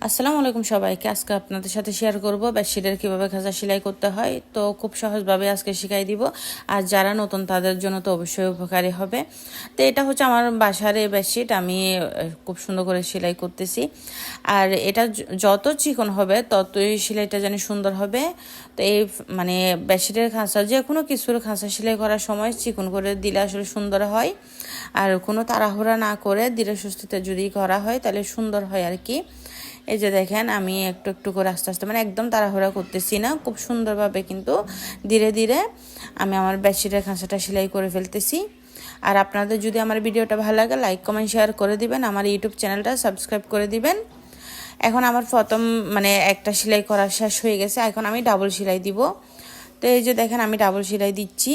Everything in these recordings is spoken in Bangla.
আসসালামু আলাইকুম সবাইকে। আজকে আপনাদের সাথে শেয়ার করব বেডশিটের কীভাবে খাঁচা সেলাই করতে হয়। তো খুব সহজভাবে আজকে শিখাই দিব। আর যারা নতুন তাদের জন্য তো অবশ্যই উপকারী হবে। তো এটা হচ্ছে আমার বাসার এই বেডশিট, আমি খুব সুন্দর করে সেলাই করতেছি। আর এটা যত চিকন হবে ততই সেলাইটা জানি সুন্দর হবে। তো এই মানে বেডশিটের খাঁচা, যে কোনো কিছুর খাঁচা সেলাই করার সময় চিকন করে দিলে আসলে সুন্দর হয়। আর কোনো তাড়াহুড়া না করে ধীরে সুস্থিতে যদি করা হয় তাহলে সুন্দর হয় আর কি। এই যে দেখেন, আমি একটু একটু করে আস্তে আস্তে, মানে একদম তাড়াহুড়া করতেছি না, খুব সুন্দরভাবে কিন্তু ধীরে ধীরে আমি আমার বেডশিটের খাঁচাটা সেলাই করে ফেলতেছি। আর আপনাদের যদি আমার ভিডিওটা ভালো লাগে লাইক কমেন্ট শেয়ার করে দিবেন, আমার ইউটিউব চ্যানেলটা সাবস্ক্রাইব করে দিবেন। এখন আমার প্রথম একটা সেলাই করা শেষ হয়ে গেছে, এখন আমি ডাবল সেলাই দিব। তো এই যে দেখেন, আমি ডাবল সেলাই দিচ্ছি।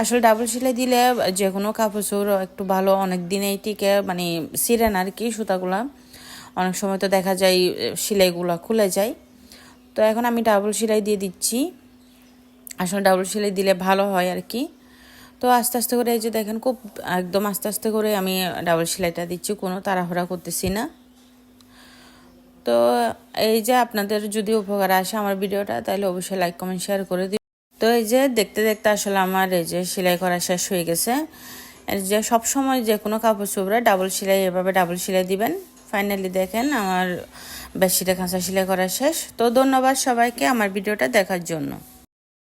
আসলে ডাবল সেলাই দিলে যে কোনো কাপড় চোপড় একটু ভালো অনেক দিনেই টিকে, ছিঁড়ে না আর কি সুতাগুলা। অনেক সময় তো দেখা যায় সেলাইগুলো খুলে যায়। তো এখন আমি ডাবল সেলাই দিয়ে দিচ্ছি। আসলে ডাবল সেলাই দিলে ভালো হয় আর কি। তো আস্তে আস্তে করে এই যে দেখেন, খুব একদম আস্তে আস্তে করে আমি ডাবল সেলাইটা দিচ্ছি, কোনো তাড়াহুড়া করতেছি না। তো এই যে আপনাদের যদি উপকার আসে আমার ভিডিওটা, তাহলে অবশ্যই লাইক কমেন্ট শেয়ার করে দিন। তো এই যে দেখতে দেখতে আসলে আমার এই যে সেলাই করা শেষ হয়ে গেছে। যে সবসময় যে কোনো কাপড় চোপড়ে ডাবল সেলাই, এভাবে ডাবল সেলাই দিবেন। ফাইনালি দেখেন আমার বেডশিটের খাঁচা সেলাই করা শেষ। তো ধন্যবাদ সবাইকে আমার ভিডিওটা দেখার জন্য।